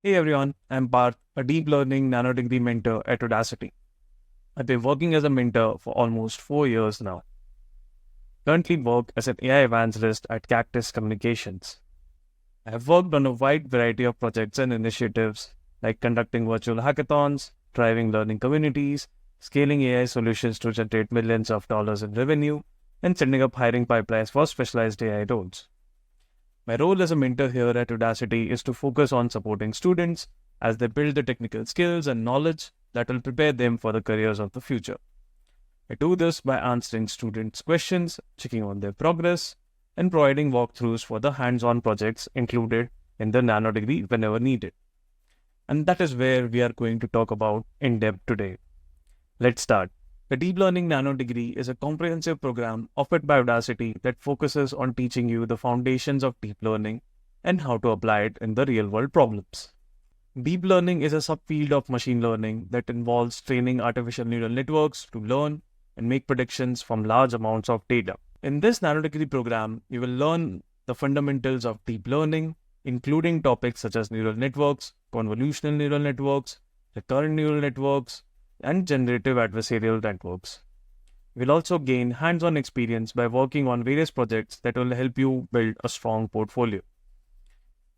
Hey everyone, I'm Parth, a deep learning nanodegree mentor at Udacity. I've been working as a mentor for almost 4 years now. Currently work as an AI evangelist at Cactus Communications. I have worked on a wide variety of projects and initiatives like conducting virtual hackathons, driving learning communities, scaling AI solutions to generate millions of dollars in revenue, and setting up hiring pipelines for specialized AI roles. My role as a mentor here at Udacity is to focus on supporting students as they build the technical skills and knowledge that will prepare them for the careers of the future. I do this by answering students' questions, checking on their progress, and providing walkthroughs for the hands-on projects included in the nano degree whenever needed. And that is where we are going to talk about in depth today. Let's start. The Deep Learning Nano Degree is a comprehensive program offered by Udacity that focuses on teaching you the foundations of deep learning and how to apply it in the real world problems. Deep learning is a subfield of machine learning that involves training artificial neural networks to learn and make predictions from large amounts of data. In this Nano Degree program, you will learn the fundamentals of deep learning, including topics such as neural networks, convolutional neural networks, recurrent neural networks, and generative adversarial networks. You'll also gain hands-on experience by working on various projects that will help you build a strong portfolio.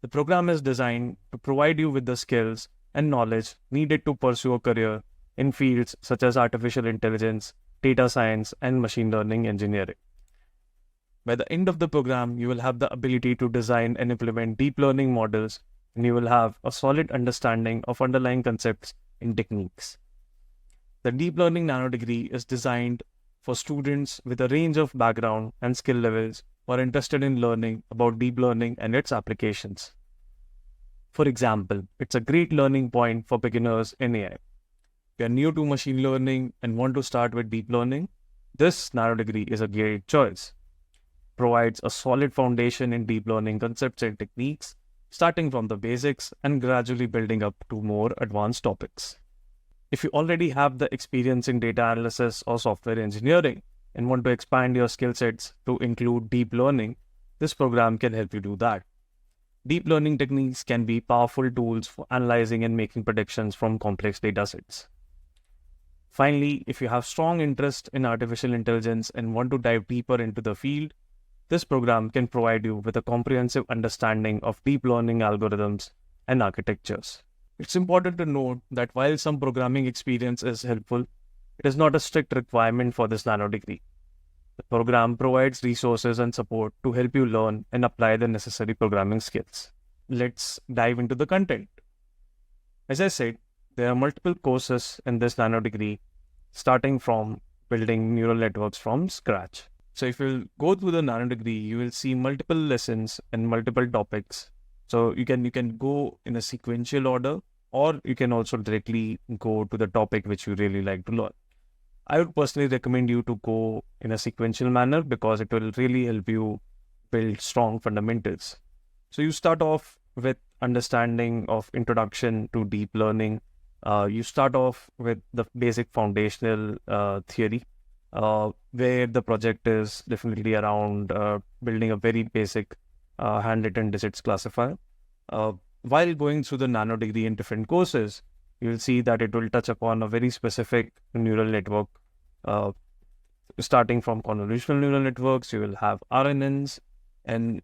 The program is designed to provide you with the skills and knowledge needed to pursue a career in fields such as artificial intelligence, data science, and machine learning engineering. By the end of the program, you will have the ability to design and implement deep learning models, and you will have a solid understanding of underlying concepts and techniques. The Deep Learning Nano Degree is designed for students with a range of background and skill levels who are interested in learning about deep learning and its applications. For example, it's a great learning point for beginners in AI. If you're new to machine learning and want to start with deep learning, this Nano Degree is a great choice. It provides a solid foundation in deep learning concepts and techniques, starting from the basics and gradually building up to more advanced topics. If you already have the experience in data analysis or software engineering and want to expand your skill sets to include deep learning, this program can help you do that. Deep learning techniques can be powerful tools for analyzing and making predictions from complex data sets. Finally, if you have strong interest in artificial intelligence and want to dive deeper into the field, this program can provide you with a comprehensive understanding of deep learning algorithms and architectures. It's important to note that while some programming experience is helpful, it is not a strict requirement for this nano degree. The program provides resources and support to help you learn and apply the necessary programming skills. Let's dive into the content. As I said, there are multiple courses in this nano degree, starting from building neural networks from scratch. So if you go through the nano degree, you will see multiple lessons and multiple topics. So you can go in a sequential order, or you can also directly go to the topic which you really like to learn. I would personally recommend you to go in a sequential manner because it will really help you build strong fundamentals. So you start off with understanding of introduction to deep learning. You start off with the basic foundational theory, where the project is definitely around building a very basic handwritten digits classifier. While going through the nano degree in different courses, you will see that it will touch upon a very specific neural network. Starting from convolutional neural networks, you will have RNNs, and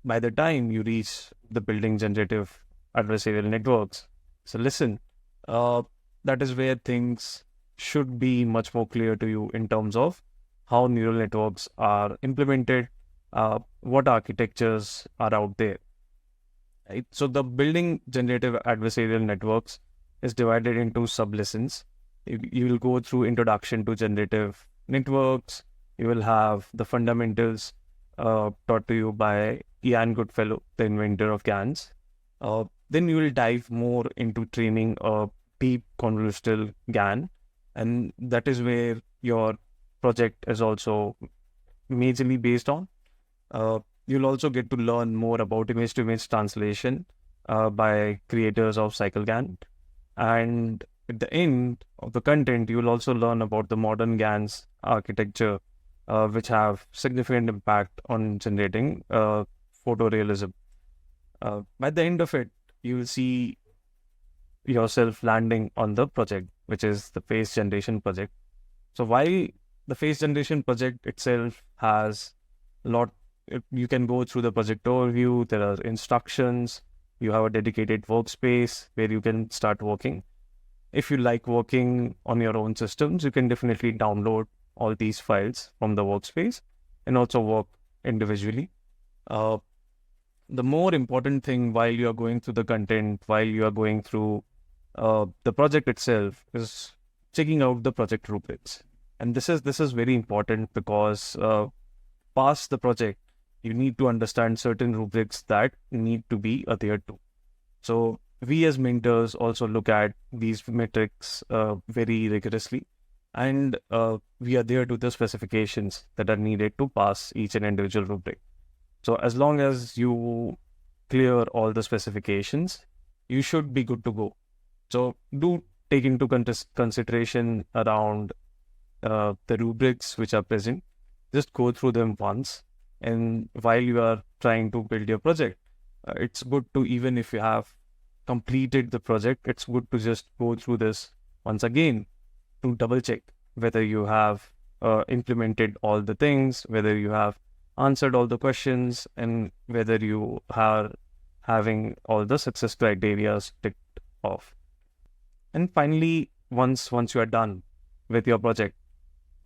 by the time you reach the building generative adversarial networks, so listen, that is where things should be much more clear to you in terms of how neural networks are implemented, what architectures are out there. Right? So the building generative adversarial networks is divided into sub-lessons. You will go through introduction to generative networks. You will have the fundamentals taught to you by Ian Goodfellow, the inventor of GANs. Then you will dive more into training a deep convolutional GAN. And that is where your project is also majorly based on. You'll also get to learn more about image-to-image translation by creators of CycleGAN. And at the end of the content, you will also learn about the modern GANs architecture, which have significant impact on generating photorealism. By the end of it, you will see yourself landing on the project, which is the face generation project. So while the face generation project itself has a lot, you can go through the project overview, there are instructions, you have a dedicated workspace where you can start working. If you like working on your own systems, you can definitely download all these files from the workspace and also work individually. The more important thing while you are going through the content, while you are going through the project itself, is checking out the project rubrics. And this is very important because past the project, you need to understand certain rubrics that need to be adhered to. So we as mentors also look at these metrics very rigorously, and we adhere to the specifications that are needed to pass each and individual rubric. So as long as you clear all the specifications, you should be good to go. So do take into consideration around the rubrics which are present. Just go through them once, and while you are trying to build your project, it's good to, even if you have completed the project, it's good to just go through this once again to double check whether you have implemented all the things, whether you have answered all the questions, and whether you are having all the success criteria ticked off. And finally, once you are done with your project,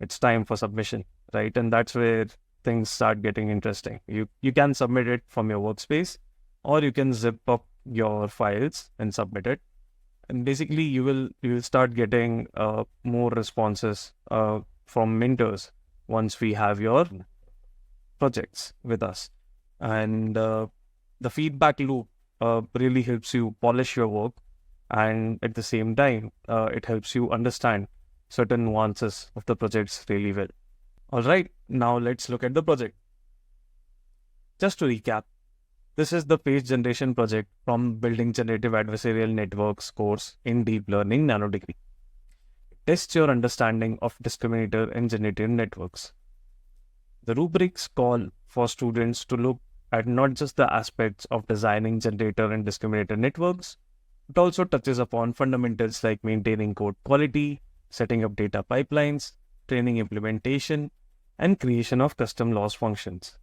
it's time for submission, right? And that's where things start getting interesting. You can submit it from your workspace, or you can zip up your files and submit it. And basically, you will start getting more responses from mentors once we have your projects with us. And the feedback loop really helps you polish your work, and at the same time, it helps you understand certain nuances of the projects really well. All right, now let's look at the project. Just to recap, this is the face generation project from Building Generative Adversarial Networks course in Deep Learning Nanodegree. It tests your understanding of discriminator and generative networks. The rubrics call for students to look at not just the aspects of designing generator and discriminator networks, but also touches upon fundamentals like maintaining code quality, setting up data pipelines, training implementation, and creation of custom loss functions.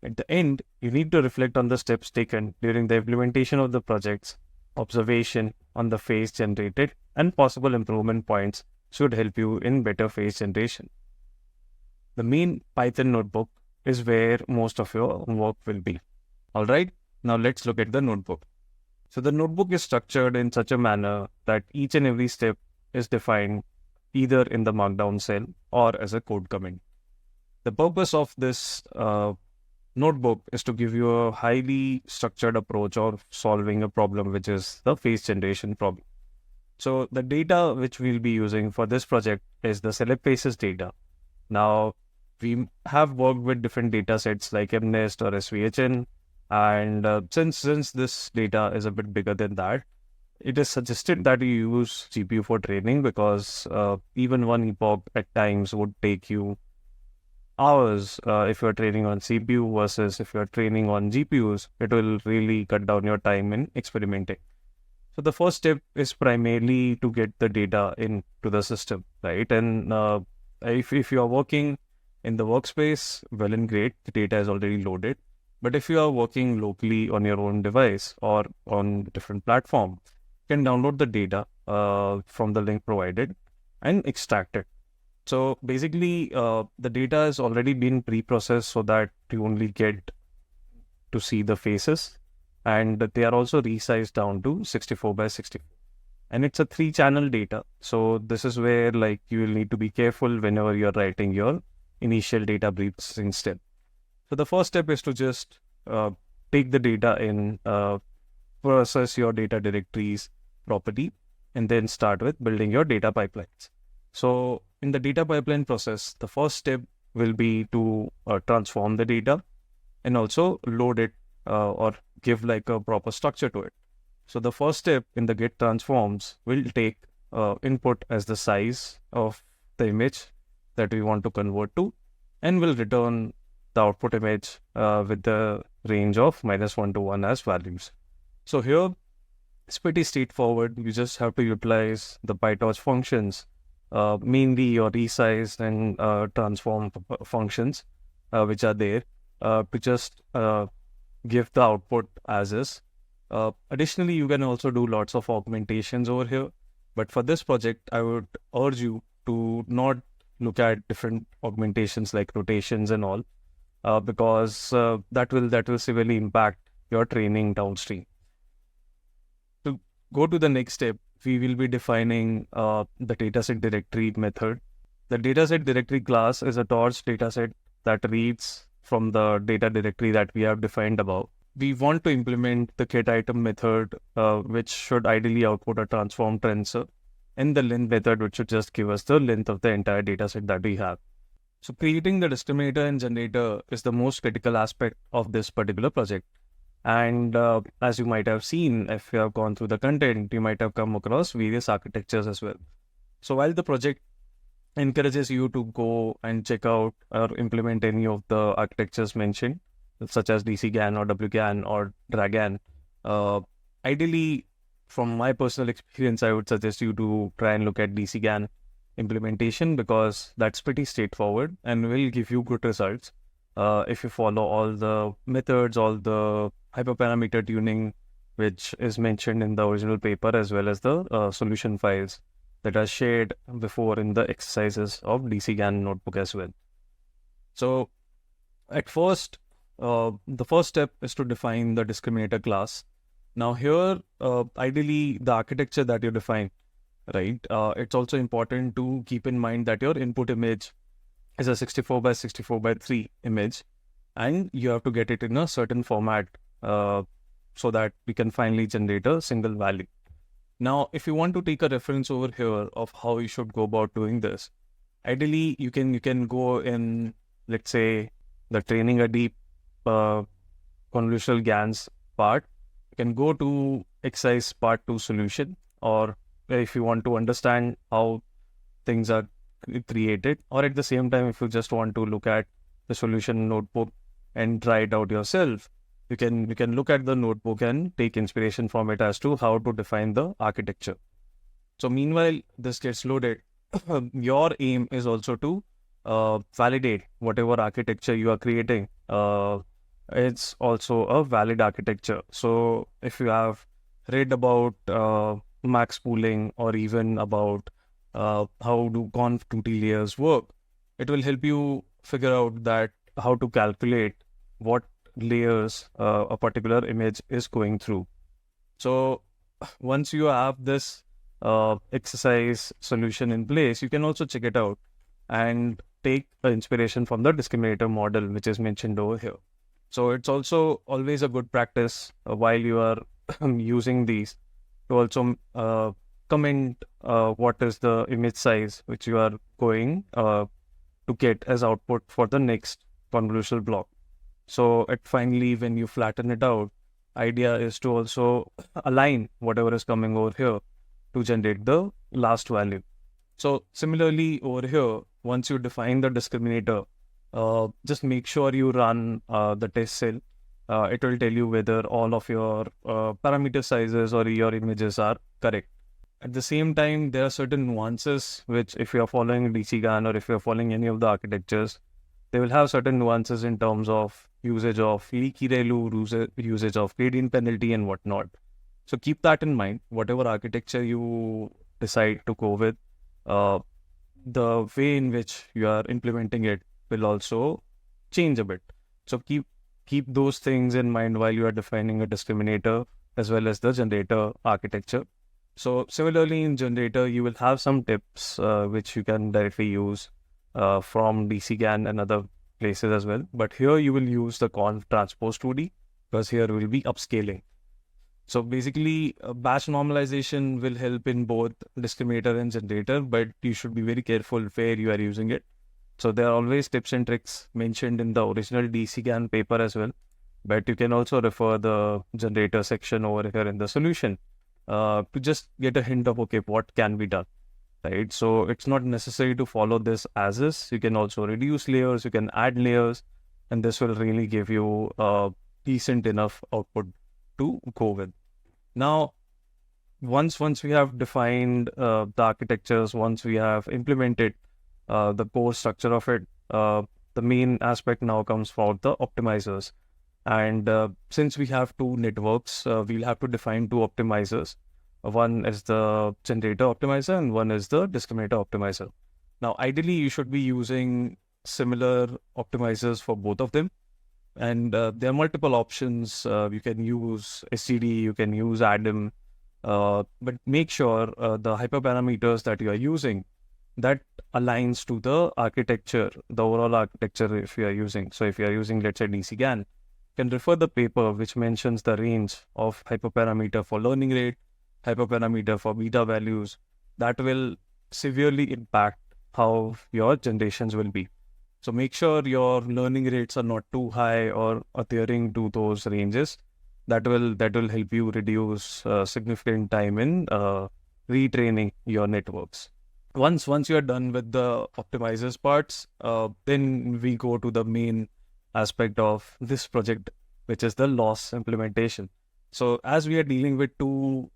At the end, you need to reflect on the steps taken during the implementation of the projects. Observation on the face generated and possible improvement points should help you in better face generation. The main Python notebook is where most of your work will be. All right, now let's look at the notebook. So the notebook is structured in such a manner that each and every step is defined either in the markdown cell or as a code comment. The purpose of this notebook is to give you a highly structured approach of solving a problem, which is the face generation problem. So the data which we'll be using for this project is the select faces data. Now, we have worked with different data sets like MNIST or SVHN, and since this data is a bit bigger than that, it is suggested that you use GPU for training, because even one epoch at times would take you hours if you're training on CPU, versus if you're training on GPUs, it will really cut down your time in experimenting. So the first step is primarily to get the data into the system, right? And if you are working in the workspace, well and great, the data is already loaded. But if you are working locally on your own device or on a different platform, you can download the data from the link provided and extract it. So basically, the data has already been pre-processed so that you only get to see the faces, and they are also resized down to 64 by 64. And it's a 3-channel data. So this is where you will need to be careful whenever you're writing your initial data processing step. So the first step is to just take the data in, process your data directories properly, and then start with building your data pipelines. So in the data pipeline process, the first step will be to transform the data and also load it or give a proper structure to it. So the first step in the get transforms will take input as the size of the image that we want to convert to, and will return the output image with the range of -1 to 1 as values. So here, it's pretty straightforward. You just have to utilize the PyTorch functions, mainly your resize and transform functions, which are there, to just give the output as is. Additionally, you can also do lots of augmentations over here. But for this project, I would urge you to not look at different augmentations like rotations and all, because that will severely impact your training downstream. To go to the next step, we will be defining the dataset directory method. The dataset directory class is a torch dataset that reads from the data directory that we have defined above. We want to implement the getItem method, which should ideally output a transform tensor, and the length method, which should just give us the length of the entire dataset that we have. So creating the discriminator and generator is the most critical aspect of this particular project. And as you might have seen, if you have gone through the content, you might have come across various architectures as well. So while the project encourages you to go and check out or implement any of the architectures mentioned, such as DCGAN or WGAN or DRAGAN, ideally, from my personal experience, I would suggest you to try and look at DCGAN implementation, because that's pretty straightforward and will give you good results if you follow all the methods, all the hyperparameter tuning, which is mentioned in the original paper, as well as the solution files that are shared before in the exercises of DCGAN notebook as well. So at first, the first step is to define the discriminator class. Now here, ideally, the architecture that you define, right? It's also important to keep in mind that your input image is a 64 by 64 by 3 image, and you have to get it in a certain format so that we can finally generate a single value. Now, if you want to take a reference over here of how you should go about doing this, ideally you can go in, let's say, the training a deep convolutional GANs part. You can go to exercise part 2 solution, or if you want to understand how things are created, or at the same time, if you just want to look at the solution notebook and try it out yourself, you can look at the notebook and take inspiration from it as to how to define the architecture. So meanwhile, this gets loaded. Your aim is also to validate whatever architecture you are creating. It's also a valid architecture. So if you have read about max pooling, or even about how do conv2t layers work, it will help you figure out that how to calculate what layers a particular image is going through. So once you have this exercise solution in place, you can also check it out and take inspiration from the discriminator model, which is mentioned over here. So it's also always a good practice while you are using these to also comment what is the image size which you are going to get as output for the next convolutional block. So finally, when you flatten it out, idea is to also align whatever is coming over here to generate the last value. So similarly over here, once you define the discriminator, just make sure you run the test cell. It will tell you whether all of your parameter sizes or your images are correct. At the same time, there are certain nuances which, if you are following DCGAN or if you are following any of the architectures, they will have certain nuances in terms of usage of leaky ReLU, usage of gradient penalty and whatnot. So keep that in mind. Whatever architecture you decide to go with, the way in which you are implementing it will also change a bit. So keep those things in mind while you are defining a discriminator as well as the generator architecture. So similarly, in generator, you will have some tips which you can directly use from DCGAN and other places as well. But here you will use the conv transpose 2D, because here will be upscaling. So basically, batch normalization will help in both discriminator and generator, but you should be very careful where you are using it. So there are always tips and tricks mentioned in the original DCGAN paper as well, but you can also refer the generator section over here in the solution to just get a hint of, okay, what can be done, right? So it's not necessary to follow this as is. You can also reduce layers, you can add layers, and this will really give you a decent enough output to go with. Now, once we have defined the architectures, once we have implemented the core structure of it, the main aspect now comes for the optimizers. And since we have two networks, we'll have to define two optimizers. One is the generator optimizer and one is the discriminator optimizer. Now, ideally, you should be using similar optimizers for both of them. And there are multiple options. You can use STD, you can use ADAM, but make sure the hyperparameters that you are using, that aligns to the architecture, the overall architecture if you are using. So if you are using, let's say, DC GAN, you can refer the paper which mentions the range of hyperparameter for learning rate, hyperparameter for beta values. That will severely impact how your generations will be. So make sure your learning rates are not too high or adhering to those ranges. That will help you reduce significant time in retraining your networks. Once you are done with the optimizers parts, then we go to the main aspect of this project, which is the loss implementation. So as we are dealing with two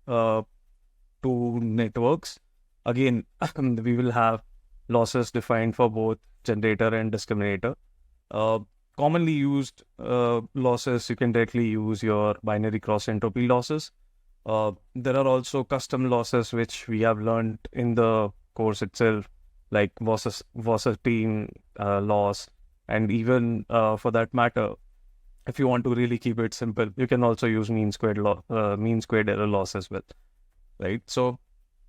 networks, again, we will have losses defined for both generator and discriminator. Commonly used losses, you can directly use your binary cross entropy losses. There are also custom losses which we have learned in the course itself, like Wasserstein loss, and even for that matter, if you want to really keep it simple, you can also use mean squared error loss as well, right? So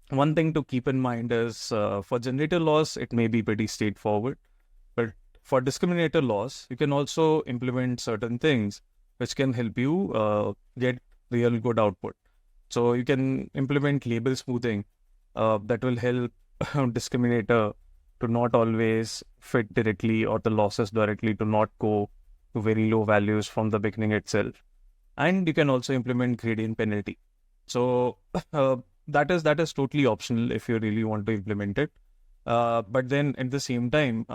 one thing to keep in mind is for generator loss, it may be pretty straightforward, but for discriminator loss, you can also implement certain things which can help you get real good output. So you can implement label smoothing that will help discriminator to not always fit directly, or the losses directly to not go to very low values from the beginning itself. And you can also implement gradient penalty. So that is totally optional if you really want to implement it. But then at the same time,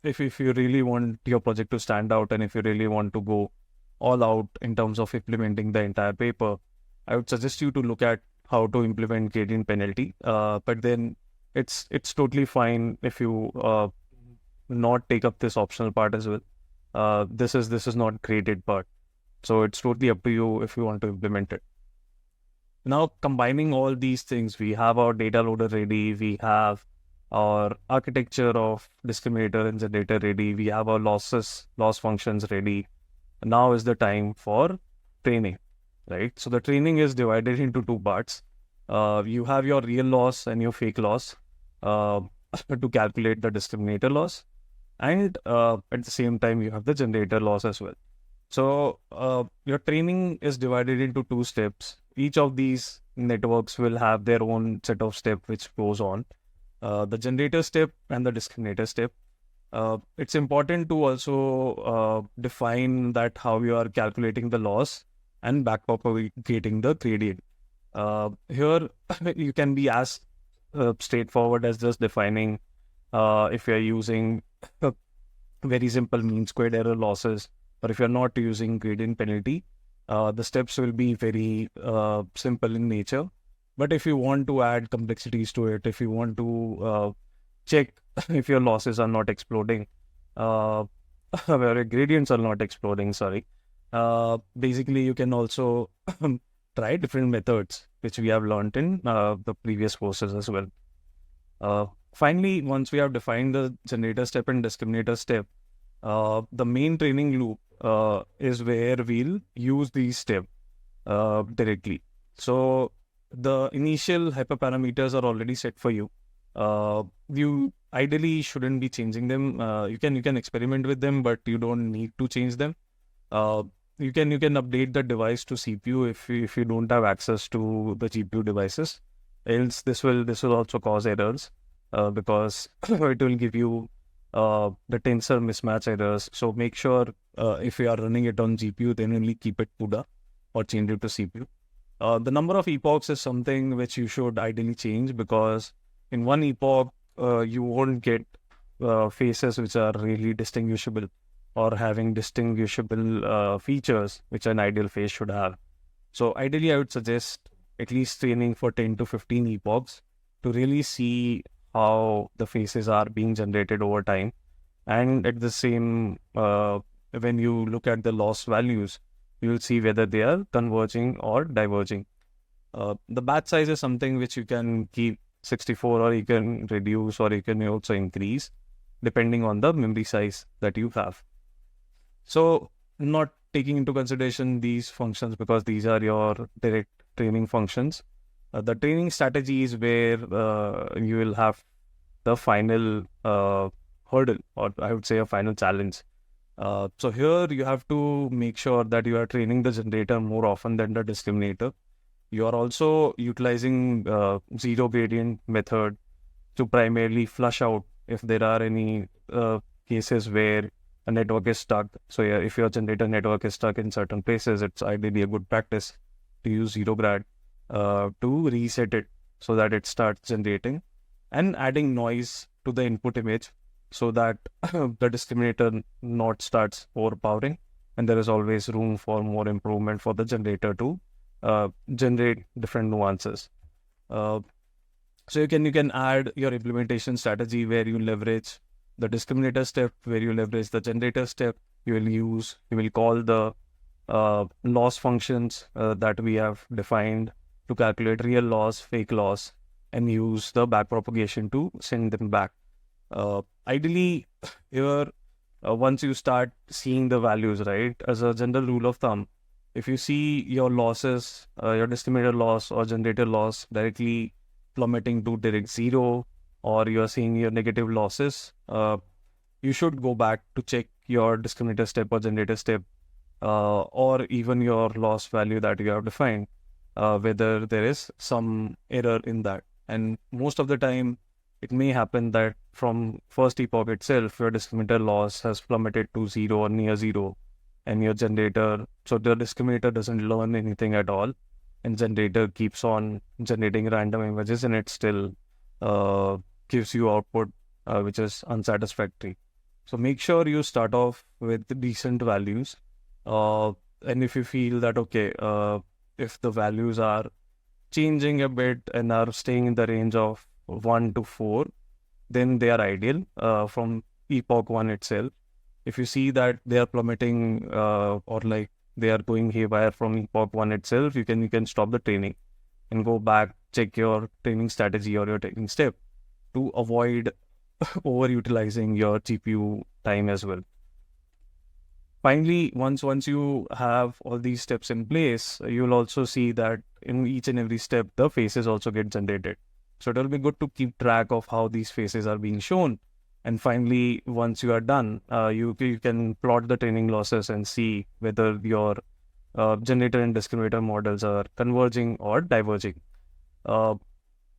if you really want your project to stand out, and if you really want to go all out in terms of implementing the entire paper, I would suggest you to look at how to implement gradient penalty. But then it's totally fine if you not take up this optional part as well. This is not graded part, so it's totally up to you if you want to implement it. Now, combining all these things, we have our data loader ready, we have our architecture of discriminator and generator ready, we have our loss functions ready. Now is the time for training, right? So the training is divided into two parts. You have your real loss and your fake loss to calculate the discriminator loss, and at the same time you have the generator loss as well. So your training is divided into two steps. Each of these networks will have their own set of steps which goes on. The generator step and the discriminator step. It's important to also define that how you are calculating the loss and backpropagating the gradient. Here you can be as straightforward as just defining if you're using very simple mean squared error losses, or if you're not using gradient penalty, the steps will be very simple in nature. But if you want to add complexities to it, if you want to check if your losses are not exploding, where your gradients are not exploding, sorry, basically you can also try different methods, which we have learned in the previous courses as well. Finally, once we have defined the generator step and discriminator step, the main training loop is where we'll use these steps directly. So the initial hyperparameters are already set for you. You ideally shouldn't be changing them. You can experiment with them, but you don't need to change them. You can update the device to CPU if you don't have access to the GPU devices. Else this will also cause errors because it will give you the tensor mismatch errors. So make sure if you are running it on GPU, then only keep it CUDA or change it to CPU. The number of epochs is something which you should ideally change, because in one epoch you won't get faces which are really distinguishable or having distinguishable features which an ideal face should have. So ideally I would suggest at least training for 10 to 15 epochs to really see how the faces are being generated over time. And at the same, when you look at the loss values, you will see whether they are converging or diverging. The batch size is something which you can keep 64, or you can reduce, or you can also increase depending on the memory size that you have. So not taking into consideration these functions because these are your direct training functions. The training strategy is where you will have the final hurdle, or I would say a final challenge. So here you have to make sure that you are training the generator more often than the discriminator. You are also utilizing zero gradient method to primarily flush out if there are any cases where a network is stuck. So yeah, if your generator network is stuck in certain places, it's ideally a good practice to use zero grad to reset it so that it starts generating, and adding noise to the input image so that the discriminator not starts overpowering, and there is always room for more improvement for the generator to generate different nuances. So you can add your implementation strategy where you leverage the discriminator step, where you leverage the generator step. You will call the loss functions that we have defined to calculate real loss, fake loss, and use the backpropagation to send them back. Ideally, here, once you start seeing the values, right, as a general rule of thumb, if you see your losses, your discriminator loss or generator loss directly plummeting to direct zero, or you're seeing your negative losses, you should go back to check your discriminator step or generator step, or even your loss value that you have defined, whether there is some error in that. And most of the time, it may happen that from first epoch itself, your discriminator loss has plummeted to zero or near zero, and your generator, so the discriminator doesn't learn anything at all, and generator keeps on generating random images, and it still gives you output which is unsatisfactory. So make sure you start off with decent values, and if you feel that okay, if the values are changing a bit and are staying in the range of 1 to 4, then they are ideal from epoch 1 itself. If you see that they are plummeting or like they are going haywire from epoch 1 itself, you can stop the training and go back, check your training strategy or your training step to avoid overutilizing your GPU time as well. Finally, once you have all these steps in place, you'll also see that in each and every step, the faces also get generated. So it'll be good to keep track of how these faces are being shown. And finally, once you are done, you can plot the training losses and see whether your generator and discriminator models are converging or diverging.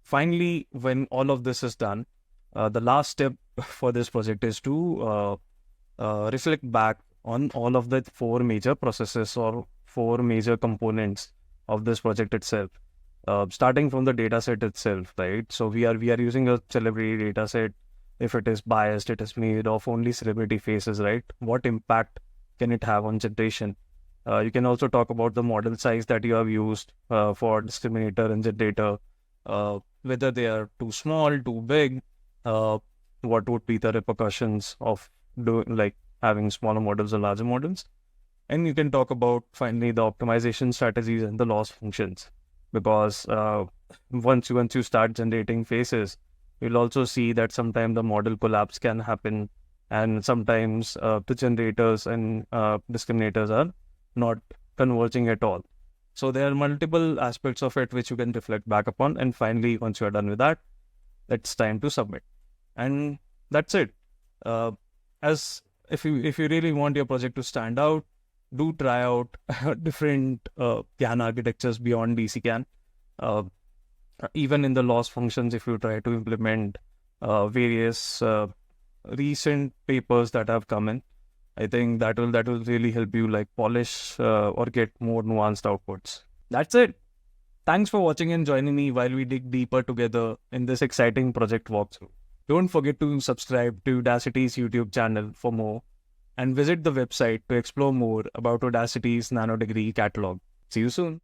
Finally, when all of this is done, the last step for this project is to reflect back on all of the 4 major processes or 4 major components of this project itself. Starting from the data set itself, right? So we are using a celebrity data set. If it is biased, it is made of only celebrity faces, right? What impact can it have on generation? You can also talk about the model size that you have used for discriminator and generator, whether they are too small, too big, what would be the repercussions of having smaller models or larger models. And you can talk about finally the optimization strategies and the loss functions, because once you start generating faces, you'll also see that sometimes the model collapse can happen, and sometimes the generators and discriminators are not converging at all. So there are multiple aspects of it which you can reflect back upon. And finally, once you're done with that, it's time to submit. And that's it. As if you really want your project to stand out, do try out different GAN architectures beyond DC-CAN. Even in the loss functions, if you try to implement various recent papers that have come in, I think that will really help you like polish or get more nuanced outputs. That's it. Thanks for watching and joining me while we dig deeper together in this exciting project walkthrough. Don't forget to subscribe to Udacity's YouTube channel for more, and visit the website to explore more about Udacity's Nanodegree catalog. See you soon.